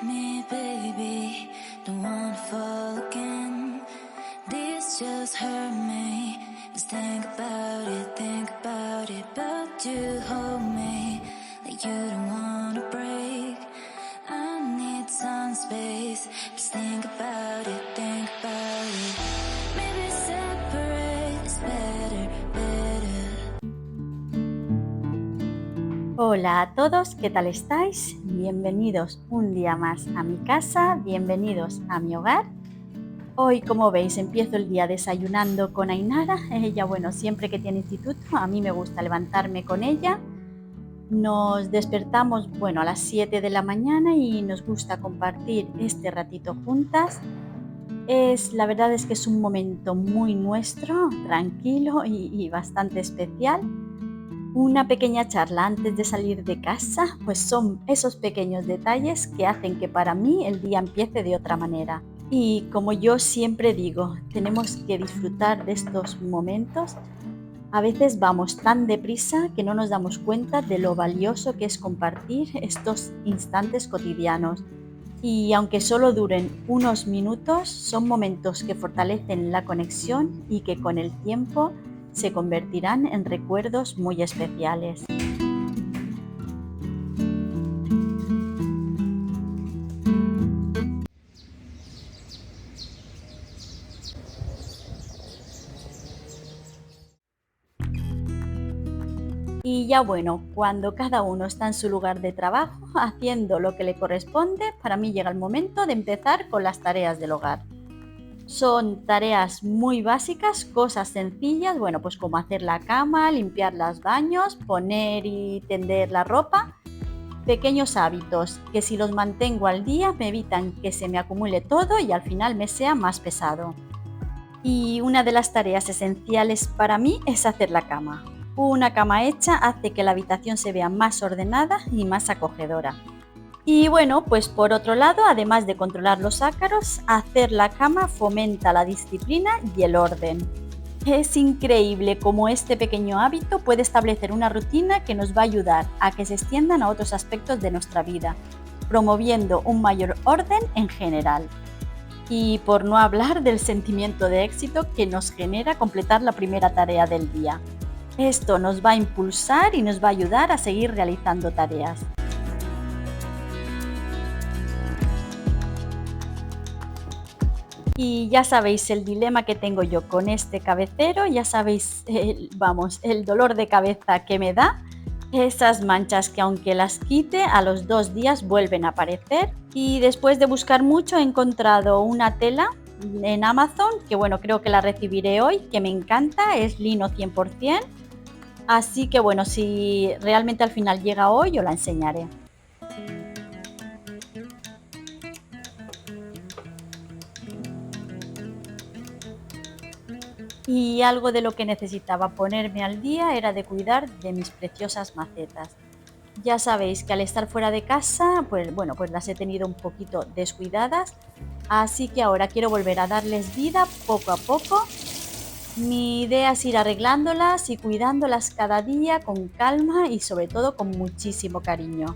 me, baby. Don't wanna fall again. This just hurt me. Just think about it. But you hold me like you don't wanna break. I need some space. Just think about it, think about it. Maybe separate is better, better. Hola a todos, ¿qué tal estáis? Bienvenidos un día más a mi casa, bienvenidos a mi hogar. Hoy, como veis, empiezo el día desayunando con Ainara. Ella, bueno, siempre que tiene instituto, a mí me gusta levantarme con ella. Nos despertamos, bueno, a las 7 de la mañana y nos gusta compartir este ratito juntas. La verdad es que es un momento muy nuestro, tranquilo y bastante especial. Una pequeña charla antes de salir de casa, pues son esos pequeños detalles que hacen que para mí el día empiece de otra manera. Y como yo siempre digo, tenemos que disfrutar de estos momentos. A veces vamos tan deprisa que no nos damos cuenta de lo valioso que es compartir estos instantes cotidianos. Y aunque solo duren unos minutos, son momentos que fortalecen la conexión y que con el tiempo se convertirán en recuerdos muy especiales. Y ya bueno, cuando cada uno está en su lugar de trabajo, haciendo lo que le corresponde, para mí llega el momento de empezar con las tareas del hogar. Son tareas muy básicas, cosas sencillas, bueno, pues como hacer la cama, limpiar los baños, poner y tender la ropa. Pequeños hábitos que si los mantengo al día me evitan que se me acumule todo y al final me sea más pesado. Y una de las tareas esenciales para mí es hacer la cama. Una cama hecha hace que la habitación se vea más ordenada y más acogedora. Y bueno, pues por otro lado, además de controlar los ácaros, hacer la cama fomenta la disciplina y el orden. Es increíble cómo este pequeño hábito puede establecer una rutina que nos va a ayudar a que se extiendan a otros aspectos de nuestra vida, promoviendo un mayor orden en general. Y por no hablar del sentimiento de éxito que nos genera completar la primera tarea del día. Esto nos va a impulsar y nos va a ayudar a seguir realizando tareas. Y ya sabéis el dilema que tengo yo con este cabecero, ya sabéis, el dolor de cabeza que me da, esas manchas que aunque las quite, a los 2 días vuelven a aparecer. Y después de buscar mucho he encontrado una tela en Amazon, que bueno, creo que la recibiré hoy, que me encanta, es lino 100%. Así que bueno, si realmente al final llega hoy, os la enseñaré. Y algo de lo que necesitaba ponerme al día era de cuidar de mis preciosas macetas. Ya sabéis que al estar fuera de casa, pues bueno, pues las he tenido un poquito descuidadas, así que ahora quiero volver a darles vida poco a poco. Mi idea es ir arreglándolas y cuidándolas cada día con calma y sobre todo con muchísimo cariño.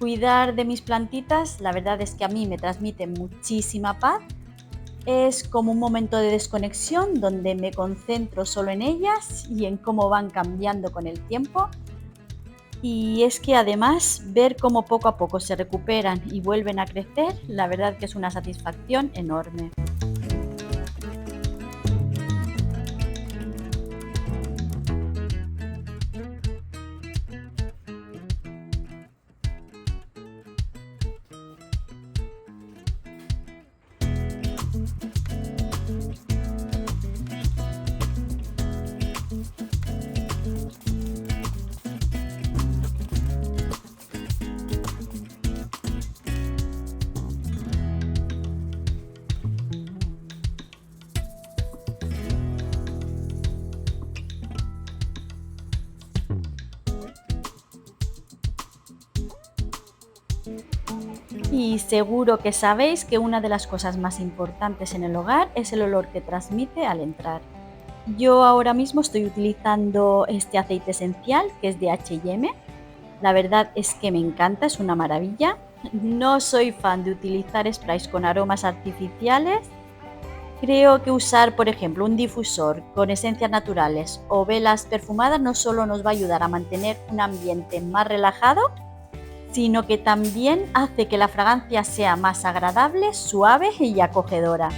Cuidar de mis plantitas, la verdad es que a mí me transmite muchísima paz. Es como un momento de desconexión donde me concentro solo en ellas y en cómo van cambiando con el tiempo. Y es que además ver cómo poco a poco se recuperan y vuelven a crecer, la verdad que es una satisfacción enorme. Y seguro que sabéis que una de las cosas más importantes en el hogar es el olor que transmite al entrar. Yo ahora mismo estoy utilizando este aceite esencial que es de H&M. La verdad es que me encanta, es una maravilla. No soy fan de utilizar sprays con aromas artificiales. Creo que usar, por ejemplo, un difusor con esencias naturales o velas perfumadas no solo nos va a ayudar a mantener un ambiente más relajado, sino que también hace que la fragancia sea más agradable, suave y acogedora.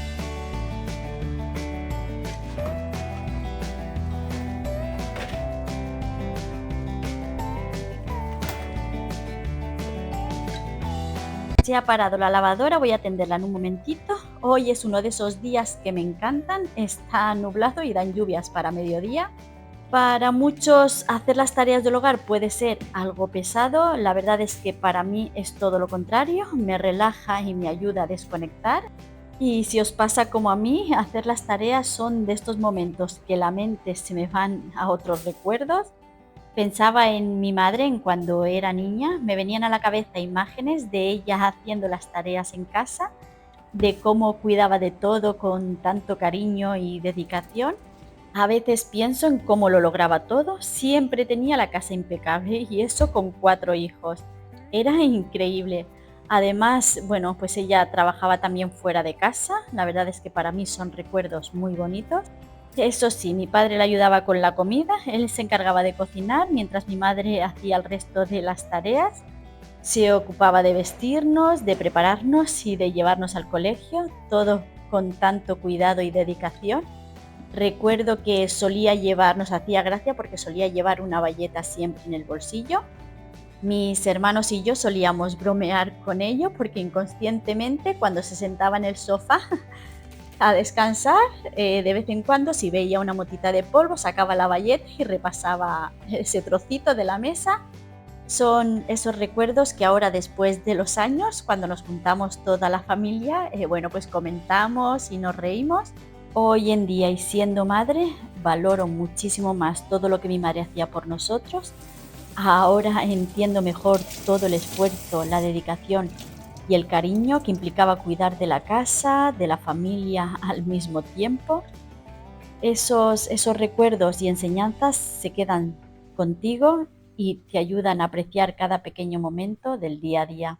Se ha parado la lavadora, voy a atenderla en un momentito. Hoy es uno de esos días que me encantan, está nublado y dan lluvias para mediodía. Para muchos hacer las tareas del hogar puede ser algo pesado, la verdad es que para mí es todo lo contrario, me relaja y me ayuda a desconectar. Y si os pasa como a mí, hacer las tareas son de estos momentos que la mente se me van a otros recuerdos. Pensaba en mi madre en cuando era niña, me venían a la cabeza imágenes de ella haciendo las tareas en casa, de cómo cuidaba de todo con tanto cariño y dedicación. A veces pienso en cómo lo lograba todo, siempre tenía la casa impecable y eso con 4 hijos. Era increíble. Además, bueno, pues ella trabajaba también fuera de casa, la verdad es que para mí son recuerdos muy bonitos. Eso sí, mi padre le ayudaba con la comida, él se encargaba de cocinar mientras mi madre hacía el resto de las tareas. Se ocupaba de vestirnos, de prepararnos y de llevarnos al colegio, todo con tanto cuidado y dedicación. Recuerdo que solía llevar, nos hacía gracia porque solía llevar una bayeta siempre en el bolsillo. Mis hermanos y yo solíamos bromear con ello porque inconscientemente cuando se sentaba en el sofá a descansar, de vez en cuando si veía una motita de polvo sacaba la bayeta y repasaba ese trocito de la mesa. Son esos recuerdos que ahora después de los años, cuando nos juntamos toda la familia, bueno, pues comentamos y nos reímos. Hoy en día y siendo madre, valoro muchísimo más todo lo que mi madre hacía por nosotros. Ahora entiendo mejor todo el esfuerzo, la dedicación y el cariño que implicaba cuidar de la casa, de la familia al mismo tiempo. Esos recuerdos y enseñanzas se quedan contigo y te ayudan a apreciar cada pequeño momento del día a día.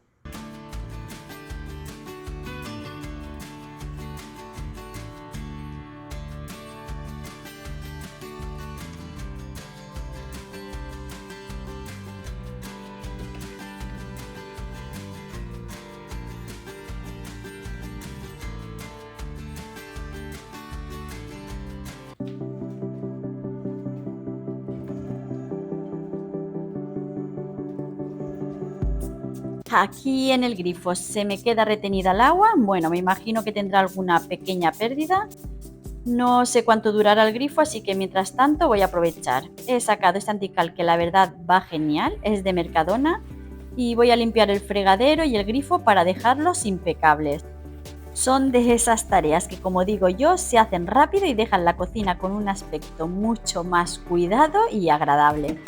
Aquí en el grifo se me queda retenida el agua. Bueno, me imagino que tendrá alguna pequeña pérdida. No sé cuánto durará el grifo, así que mientras tanto voy a aprovechar. He sacado este antical que la verdad va genial, es de Mercadona, y voy a limpiar el fregadero y el grifo para dejarlos impecables. Son de esas tareas que, como digo yo, se hacen rápido y dejan la cocina con un aspecto mucho más cuidado y agradable.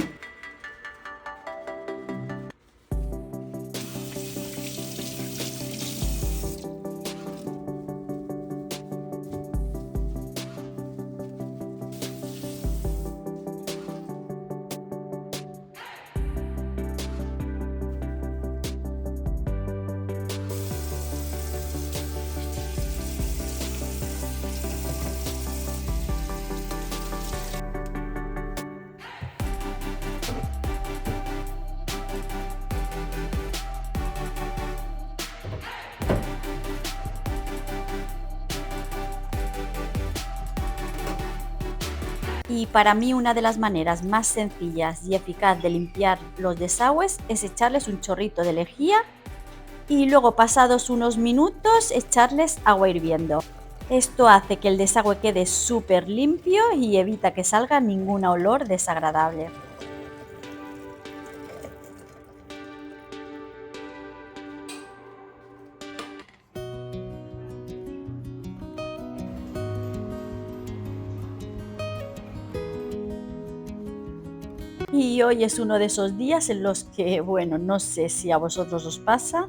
Y para mí una de las maneras más sencillas y eficaz de limpiar los desagües es echarles un chorrito de lejía y luego pasados unos minutos echarles agua hirviendo. Esto hace que el desagüe quede súper limpio y evita que salga ningún olor desagradable. Y hoy es uno de esos días en los que, bueno, no sé si a vosotros os pasa,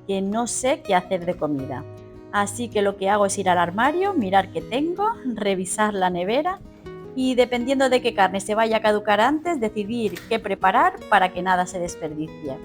que no sé qué hacer de comida. Así que lo que hago es ir al armario, mirar qué tengo, revisar la nevera y dependiendo de qué carne se vaya a caducar antes, decidir qué preparar para que nada se desperdicie.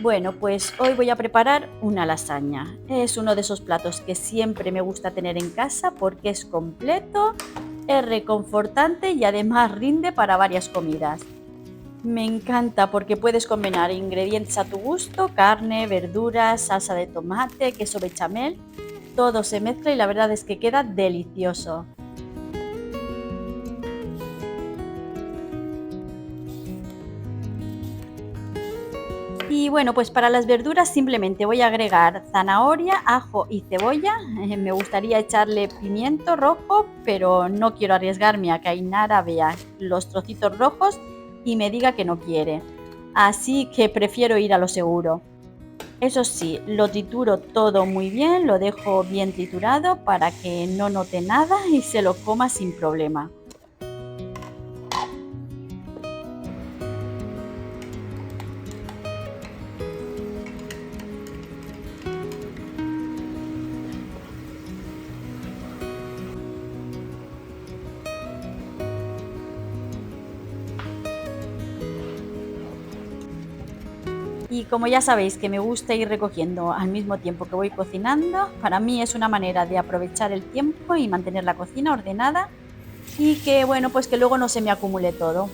Bueno, pues hoy voy a preparar una lasaña. Es uno de esos platos que siempre me gusta tener en casa porque es completo, es reconfortante y además rinde para varias comidas. Me encanta porque puedes combinar ingredientes a tu gusto: carne, verduras, salsa de tomate, queso bechamel. Todo se mezcla y la verdad es que queda delicioso. Y bueno, pues para las verduras simplemente voy a agregar zanahoria, ajo y cebolla. Me gustaría echarle pimiento rojo, pero no quiero arriesgarme a que Ainara vea los trocitos rojos y me diga que no quiere. Así que prefiero ir a lo seguro. Eso sí, lo trituro todo muy bien, lo dejo bien triturado para que no note nada y se lo coma sin problema. Y como ya sabéis que me gusta ir recogiendo al mismo tiempo que voy cocinando, para mí es una manera de aprovechar el tiempo y mantener la cocina ordenada y que bueno, pues que luego no se me acumule todo.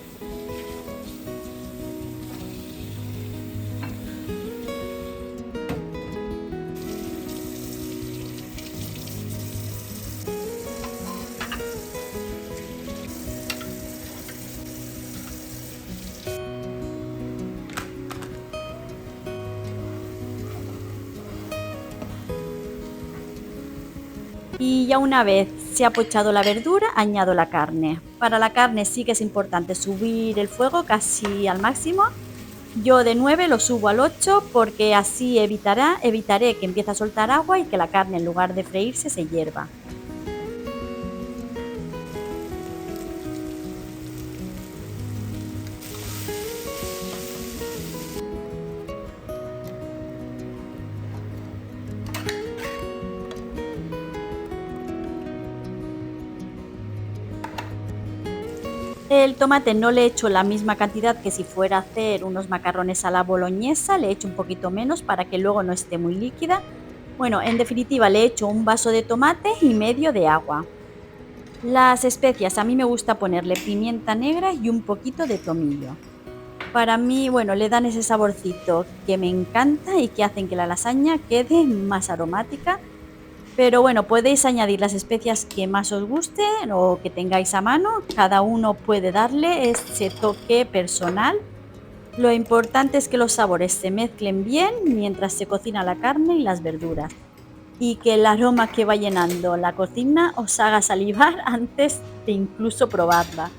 Y ya una vez se ha pochado la verdura, añado la carne. Para la carne sí que es importante subir el fuego casi al máximo. Yo de 9 lo subo al 8 porque así evitaré que empiece a soltar agua y que la carne en lugar de freírse se hierva. El tomate no le echo la misma cantidad que si fuera a hacer unos macarrones a la boloñesa, le echo un poquito menos para que luego no esté muy líquida. Bueno, en definitiva le echo un vaso de tomate y medio de agua. Las especias, a mí me gusta ponerle pimienta negra y un poquito de tomillo. Para mí, bueno, le dan ese saborcito que me encanta y que hacen que la lasaña quede más aromática. Pero bueno, podéis añadir las especias que más os gusten o que tengáis a mano. Cada uno puede darle ese toque personal. Lo importante es que los sabores se mezclen bien mientras se cocina la carne y las verduras. Y que el aroma que va llenando la cocina os haga salivar antes de incluso probarla.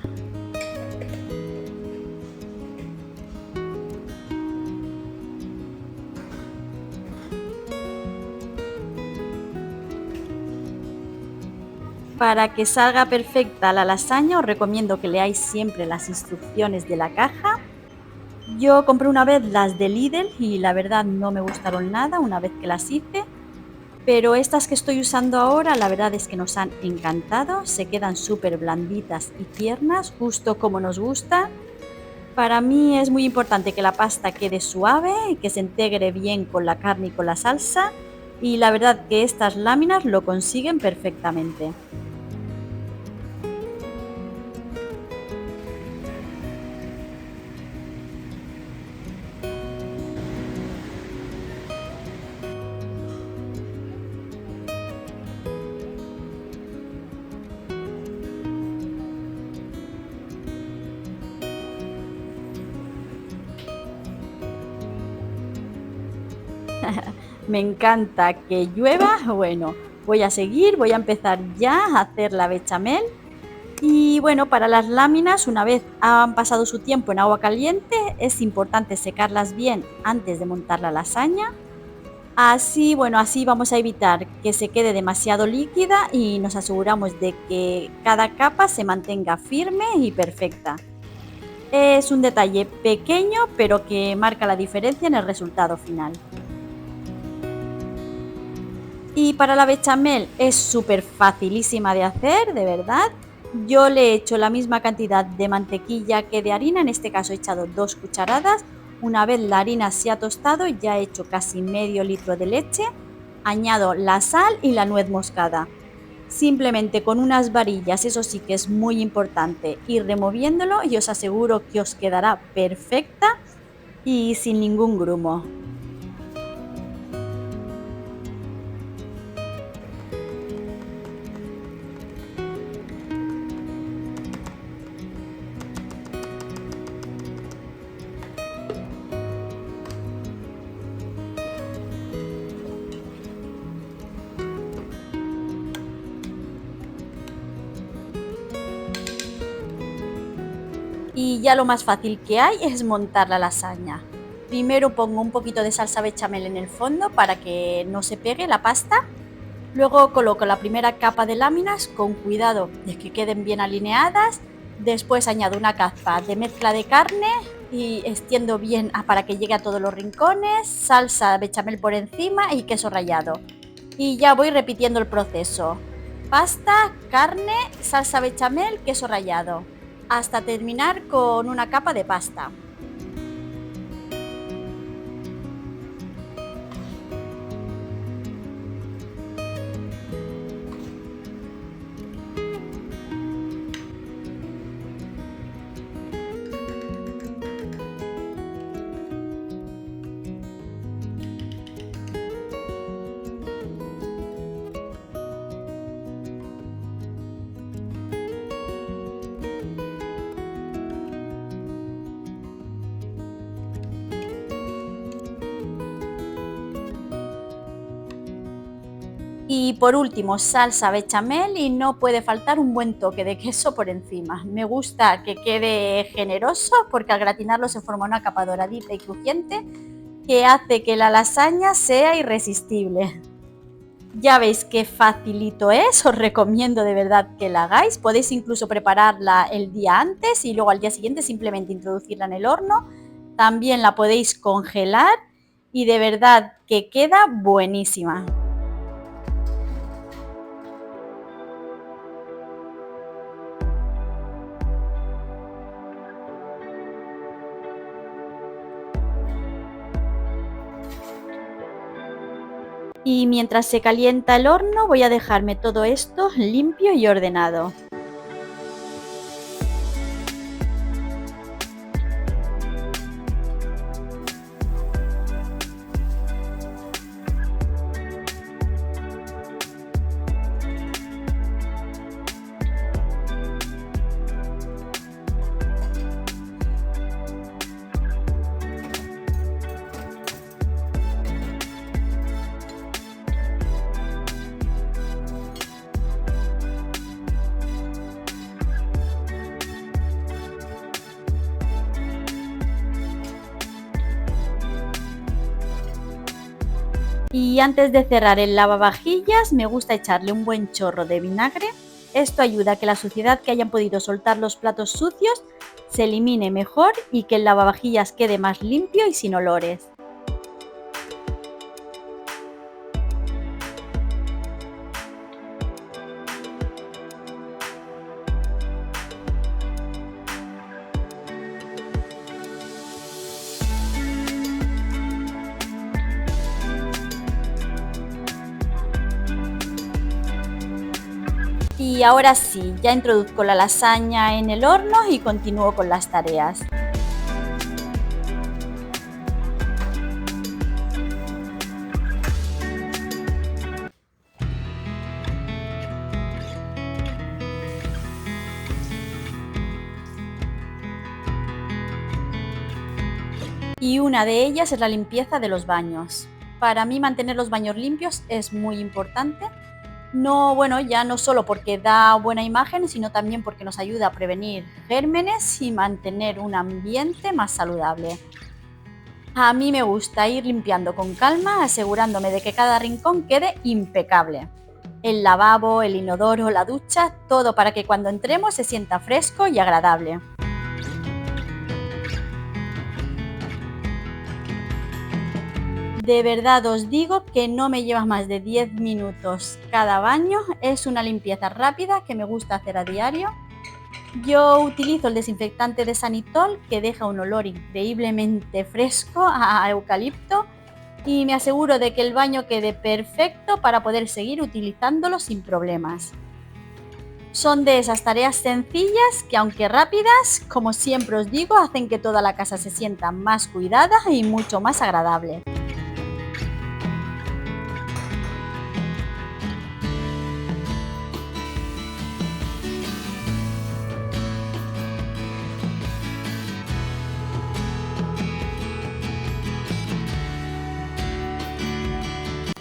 Para que salga perfecta la lasaña os recomiendo que leáis siempre las instrucciones de la caja. Yo compré una vez las de Lidl y la verdad no me gustaron nada una vez que las hice, pero estas que estoy usando ahora la verdad es que nos han encantado, se quedan súper blanditas y tiernas, justo como nos gusta. Para mí es muy importante que la pasta quede suave y que se integre bien con la carne y con la salsa, y la verdad que estas láminas lo consiguen perfectamente. Me encanta que llueva. Bueno, voy a seguir, voy a empezar ya a hacer la bechamel. Y bueno, para las láminas, una vez han pasado su tiempo en agua caliente, es importante secarlas bien antes de montar la lasaña. Así, bueno, así vamos a evitar que se quede demasiado líquida y nos aseguramos de que cada capa se mantenga firme y perfecta. Es un detalle pequeño, pero que marca la diferencia en el resultado final. Y para la bechamel es súper facilísima de hacer, de verdad. Yo le he hecho la misma cantidad de mantequilla que de harina, en este caso he echado 2 cucharadas. Una vez la harina se ha tostado, ya he hecho casi medio litro de leche, añado la sal y la nuez moscada. Simplemente con unas varillas, eso sí que es muy importante, ir removiéndolo y os aseguro que os quedará perfecta y sin ningún grumo. Y ya lo más fácil que hay es montar la lasaña. Primero pongo un poquito de salsa bechamel en el fondo para que no se pegue la pasta. Luego coloco la primera capa de láminas con cuidado de que queden bien alineadas. Después añado una capa de mezcla de carne y extiendo bien para que llegue a todos los rincones, salsa bechamel por encima y queso rallado. Y ya voy repitiendo el proceso. Pasta, carne, salsa bechamel, queso rallado, hasta terminar con una capa de pasta. Y por último, salsa bechamel y no puede faltar un buen toque de queso por encima. Me gusta que quede generoso porque al gratinarlo se forma una capa doradita y crujiente que hace que la lasaña sea irresistible. Ya veis qué facilito es, os recomiendo de verdad que la hagáis. Podéis incluso prepararla el día antes y luego al día siguiente simplemente introducirla en el horno. También la podéis congelar y de verdad que queda buenísima. Y mientras se calienta el horno voy a dejarme todo esto limpio y ordenado. Y antes de cerrar el lavavajillas me gusta echarle un buen chorro de vinagre. Esto ayuda a que la suciedad que hayan podido soltar los platos sucios se elimine mejor y que el lavavajillas quede más limpio y sin olores. Y ahora sí, ya introduzco la lasaña en el horno y continúo con las tareas. Y una de ellas es la limpieza de los baños. Para mí mantener los baños limpios es muy importante. No, bueno, ya no solo porque da buena imagen, sino también porque nos ayuda a prevenir gérmenes y mantener un ambiente más saludable. A mí me gusta ir limpiando con calma, asegurándome de que cada rincón quede impecable. El lavabo, el inodoro, la ducha, todo para que cuando entremos se sienta fresco y agradable. De verdad os digo que no me lleva más de 10 minutos cada baño. Es una limpieza rápida que me gusta hacer a diario. Yo utilizo el desinfectante de Sanitol, que deja un olor increíblemente fresco a eucalipto, y me aseguro de que el baño quede perfecto para poder seguir utilizándolo sin problemas. Son de esas tareas sencillas que, aunque rápidas, como siempre os digo, hacen que toda la casa se sienta más cuidada y mucho más agradable.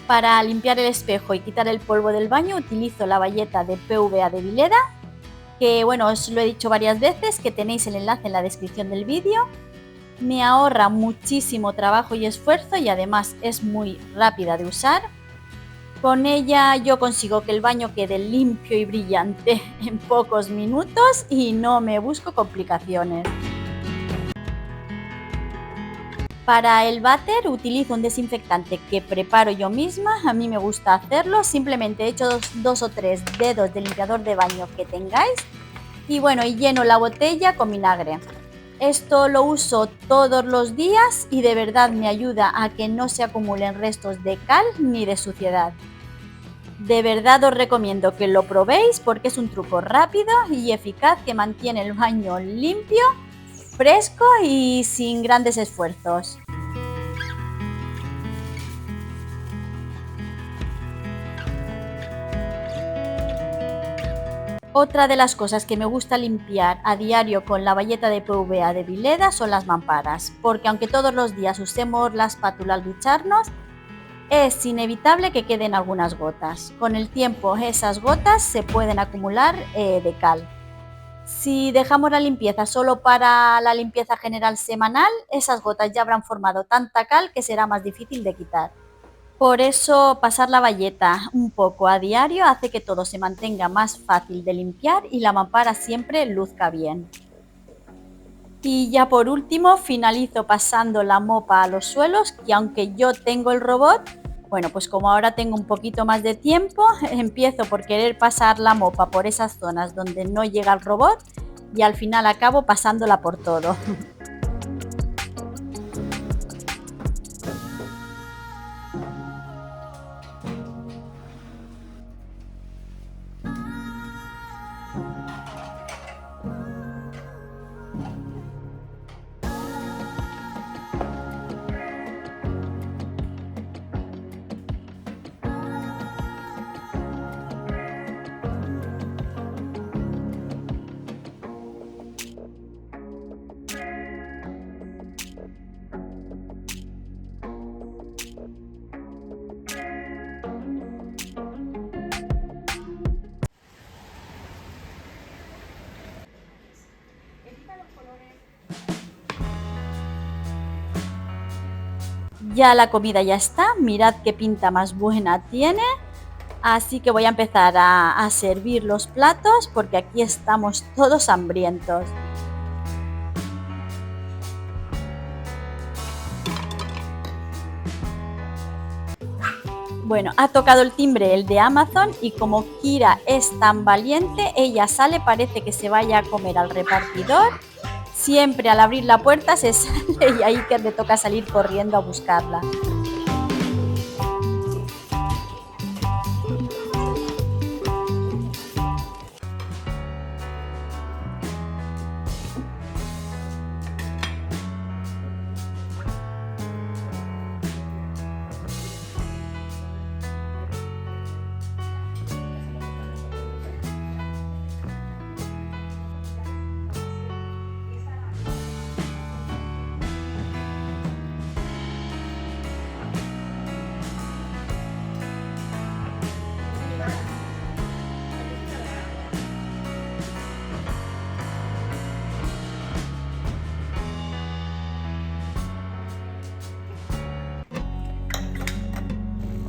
Para limpiar el espejo y quitar el polvo del baño utilizo la bayeta de PVA de Vileda, que bueno, os lo he dicho varias veces, que tenéis el enlace en la descripción del vídeo. Me ahorra muchísimo trabajo y esfuerzo y además es muy rápida de usar. Con ella yo consigo que el baño quede limpio y brillante en pocos minutos y no me busco complicaciones. Para el váter utilizo un desinfectante que preparo yo misma, a mí me gusta hacerlo, simplemente echo dos o tres dedos de limpiador de baño que tengáis y bueno, y lleno la botella con vinagre. Esto lo uso todos los días y de verdad me ayuda a que no se acumulen restos de cal ni de suciedad. De verdad os recomiendo que lo probéis porque es un truco rápido y eficaz que mantiene el baño limpio, fresco y sin grandes esfuerzos. Otra de las cosas que me gusta limpiar a diario con la bayeta de PVA de Vileda son las mamparas, porque aunque todos los días usemos la espátula al ducharnos, es inevitable que queden algunas gotas. Con el tiempo esas gotas se pueden acumular de cal. Si dejamos la limpieza solo para la limpieza general semanal, esas gotas ya habrán formado tanta cal que será más difícil de quitar. Por eso pasar la bayeta un poco a diario hace que todo se mantenga más fácil de limpiar y la mampara siempre luzca bien. Y ya por último finalizo pasando la mopa a los suelos, que aunque yo tengo el robot, bueno, pues como ahora tengo un poquito más de tiempo, empiezo por querer pasar la mopa por esas zonas donde no llega el robot y al final acabo pasándola por todo. Ya la comida ya está, mirad qué pinta más buena tiene. Así que voy a empezar a servir los platos porque aquí estamos todos hambrientos. Bueno, ha tocado el timbre el de Amazon y como Kira es tan valiente, ella sale, parece que se vaya a comer al repartidor. Siempre al abrir la puerta se sale y ahí que le toca salir corriendo a buscarla.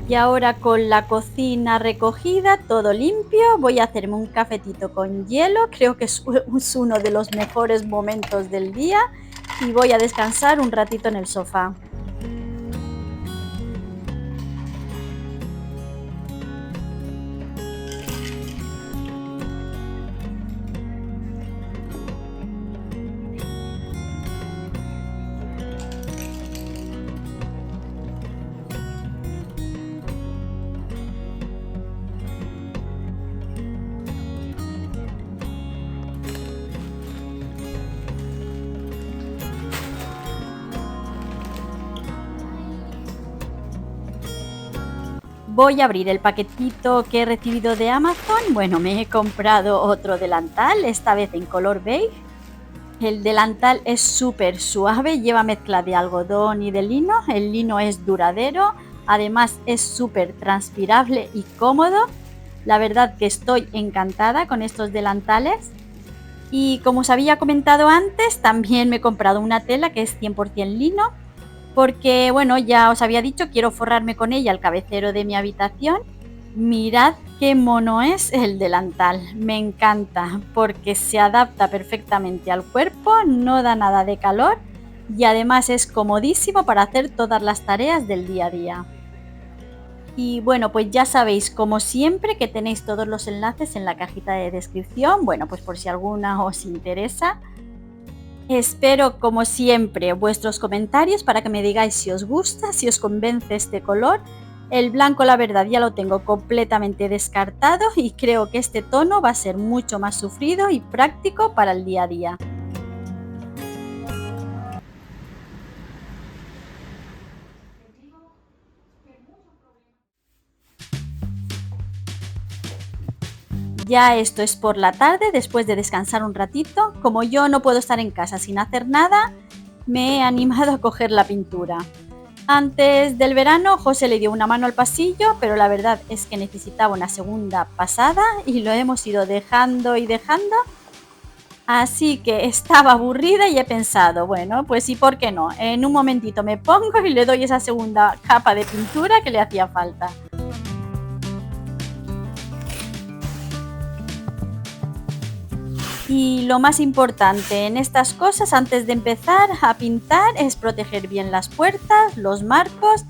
Y ahora con la cocina recogida, todo limpio, voy a hacerme un cafetito con hielo, creo que es uno de los mejores momentos del día y voy a descansar un ratito en el sofá. Voy a abrir el paquetito que he recibido de Amazon. Bueno, me he comprado otro delantal, esta vez en color beige. El delantal es súper suave, lleva mezcla de algodón y de lino. El lino es duradero, además es súper transpirable y cómodo. La verdad que estoy encantada con estos delantales. Y como os había comentado antes, también me he comprado una tela que es 100% lino, porque bueno, ya os había dicho, quiero forrarme con ella el cabecero de mi habitación. Mirad qué mono es el delantal, me encanta porque se adapta perfectamente al cuerpo, no da nada de calor y además es comodísimo para hacer todas las tareas del día a día. Y bueno, pues ya sabéis, como siempre, que tenéis todos los enlaces en la cajita de descripción, bueno, pues por si alguna os interesa. Espero, como siempre, vuestros comentarios para que me digáis si os gusta, si os convence este color. El blanco, la verdad, ya lo tengo completamente descartado y creo que este tono va a ser mucho más sufrido y práctico para el día a día. Ya esto es por la tarde, después de descansar un ratito. Como yo no puedo estar en casa sin hacer nada, me he animado a coger la pintura. Antes del verano, José le dio una mano al pasillo, pero la verdad es que necesitaba una segunda pasada y lo hemos ido dejando y dejando. Así que estaba aburrida y he pensado, bueno, pues sí, ¿por qué no? En un momentito me pongo y le doy esa segunda capa de pintura que le hacía falta. Y lo más importante en estas cosas antes de empezar a pintar es proteger bien las puertas, los marcos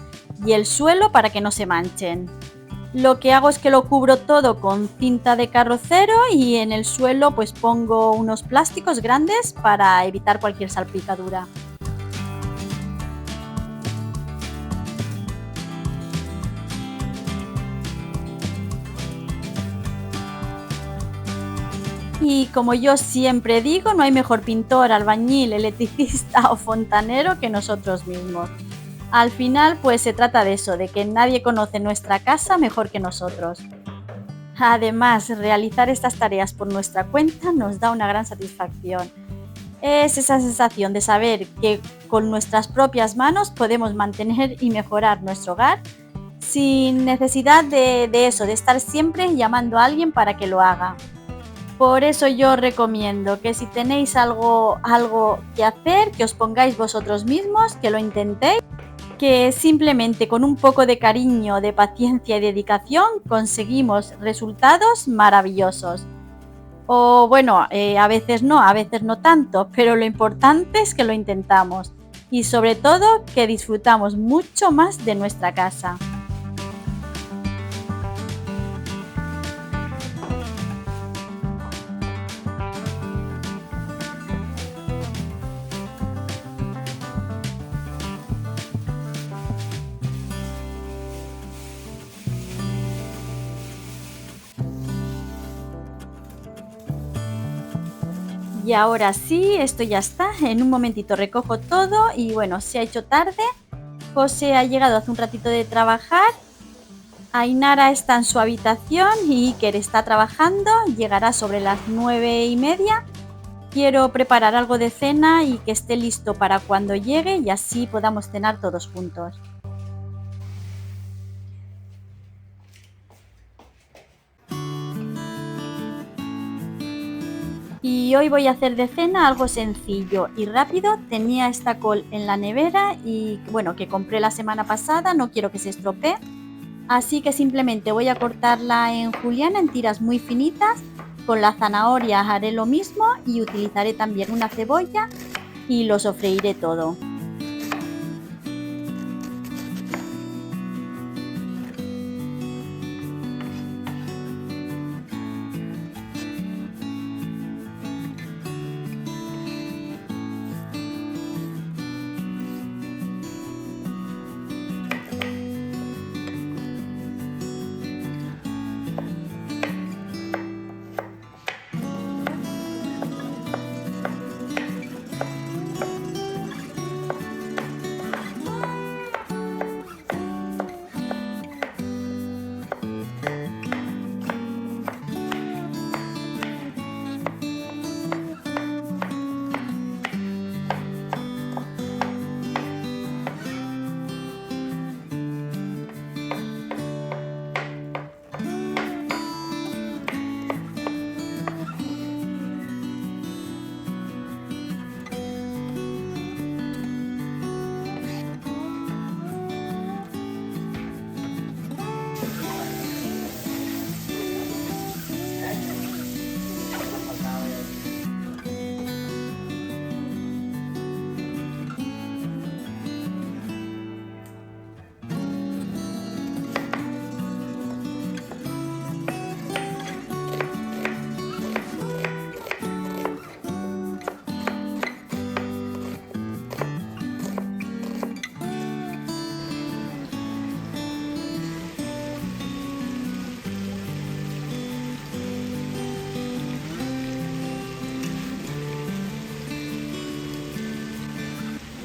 y el suelo para que no se manchen. Lo que hago es que lo cubro todo con cinta de carrocero y en el suelo pues pongo unos plásticos grandes para evitar cualquier salpicadura. Y como yo siempre digo, no hay mejor pintor, albañil, electricista o fontanero que nosotros mismos. Al final, pues se trata de eso, de que nadie conoce nuestra casa mejor que nosotros. Además, realizar estas tareas por nuestra cuenta nos da una gran satisfacción. Es esa sensación de saber que con nuestras propias manos podemos mantener y mejorar nuestro hogar sin necesidad de eso, de estar siempre llamando a alguien para que lo haga. Por eso yo recomiendo que si tenéis algo que hacer, que os pongáis vosotros mismos, que lo intentéis, que simplemente con un poco de cariño, de paciencia y dedicación conseguimos resultados maravillosos. O bueno, a veces no tanto, pero lo importante es que lo intentamos y sobre todo que disfrutamos mucho más de nuestra casa. Y ahora sí, esto ya está. En un momentito recojo todo y bueno, se ha hecho tarde. José ha llegado hace un ratito de trabajar. Ainara está en su habitación y Iker está trabajando. Llegará sobre las 9:30. Quiero preparar algo de cena y que esté listo para cuando llegue y así podamos cenar todos juntos. Y hoy voy a hacer de cena algo sencillo y rápido. Tenía esta col en la nevera y bueno, que compré la semana pasada, no quiero que se estropee. Así que simplemente voy a cortarla en juliana en tiras muy finitas. Con la zanahoria haré lo mismo y utilizaré también una cebolla y lo sofreiré todo.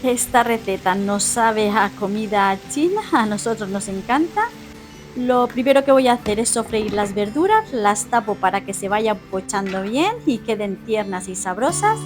Esta receta nos sabe a comida china, a nosotros nos encanta. Lo primero que voy a hacer es sofreír las verduras, las tapo para que se vayan pochando bien y queden tiernas y sabrosas.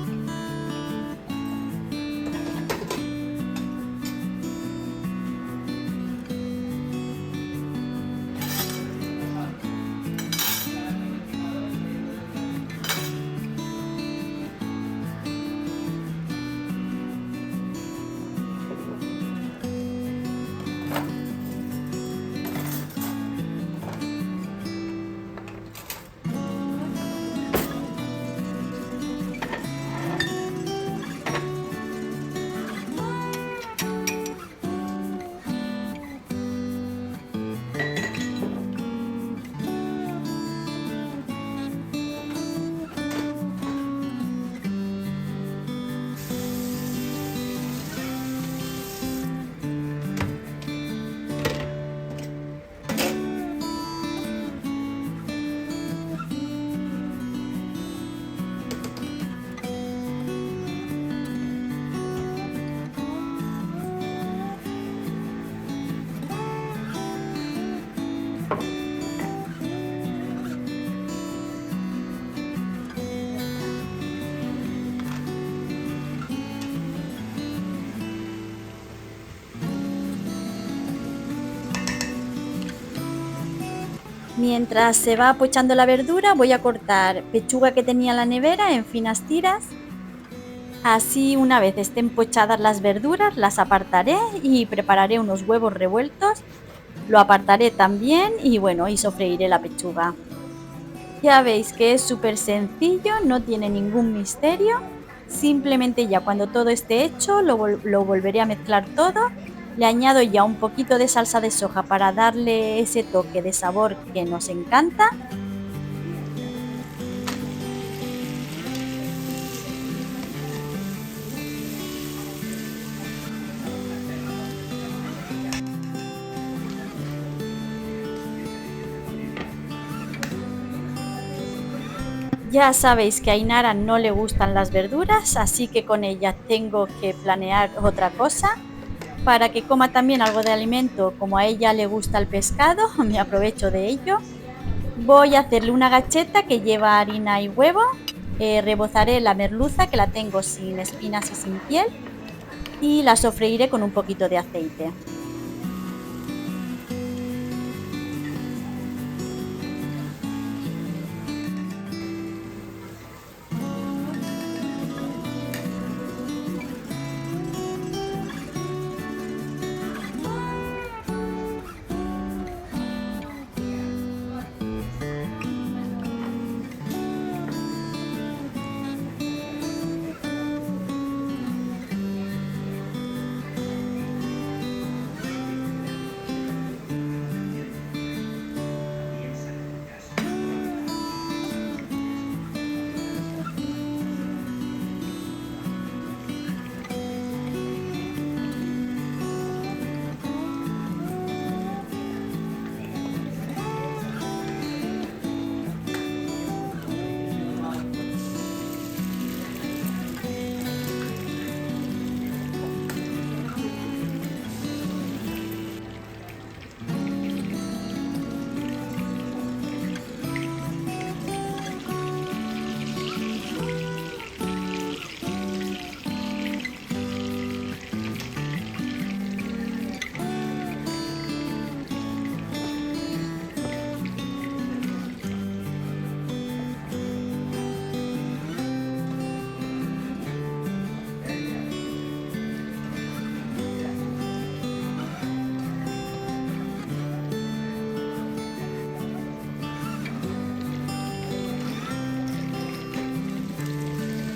Mientras se va pochando la verdura, voy a cortar pechuga que tenía en la nevera en finas tiras. Así, una vez estén pochadas las verduras, las apartaré y prepararé unos huevos revueltos. Lo apartaré también y bueno, y sofreiré la pechuga. Ya veis que es súper sencillo, no tiene ningún misterio. Simplemente ya cuando todo esté hecho lo volveré a mezclar todo. Le añado ya un poquito de salsa de soja para darle ese toque de sabor que nos encanta. Ya sabéis que a Ainara no le gustan las verduras, así que con ella tengo que planear otra cosa. Para que coma también algo de alimento, como a ella le gusta el pescado, me aprovecho de ello. Voy a hacerle una gacheta que lleva harina y huevo. Rebozaré la merluza, que la tengo sin espinas y sin piel, y la sofreiré con un poquito de aceite.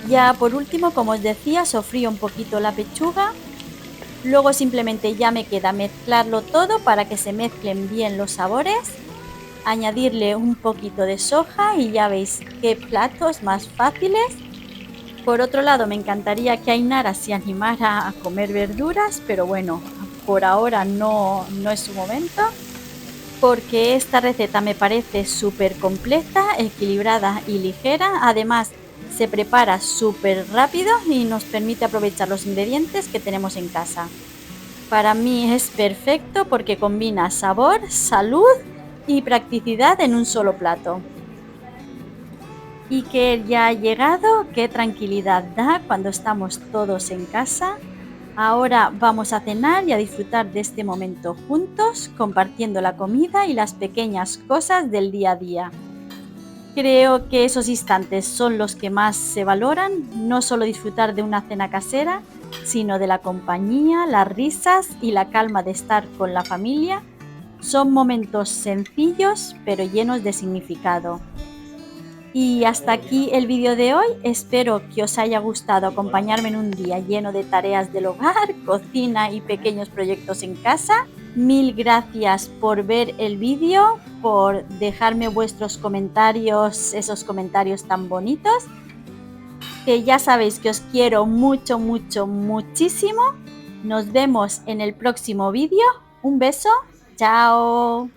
Ya por último, como os decía, sofrío un poquito la pechuga. Luego simplemente ya me queda mezclarlo todo para que se mezclen bien los sabores. Añadirle un poquito de soja y ya veis qué platos más fáciles. Por otro lado, me encantaría que Ainara se animara a comer verduras, pero bueno, por ahora no es su momento, porque esta receta me parece súper completa, equilibrada y ligera. Además, Se prepara súper rápido y nos permite aprovechar los ingredientes que tenemos en casa. Para mí es perfecto porque combina sabor, salud y practicidad en un solo plato. Y que ya ha llegado, qué tranquilidad da cuando estamos todos en casa. Ahora vamos a cenar y a disfrutar de este momento juntos, compartiendo la comida y las pequeñas cosas del día a día. Creo que esos instantes son los que más se valoran, no solo disfrutar de una cena casera, sino de la compañía, las risas y la calma de estar con la familia. Son momentos sencillos pero llenos de significado. Y hasta aquí el vídeo de hoy. Espero que os haya gustado acompañarme en un día lleno de tareas del hogar, cocina y pequeños proyectos en casa. Mil gracias por ver el vídeo, por dejarme vuestros comentarios, esos comentarios tan bonitos. Que ya sabéis que os quiero mucho, mucho, muchísimo. Nos vemos en el próximo vídeo. Un beso. Chao.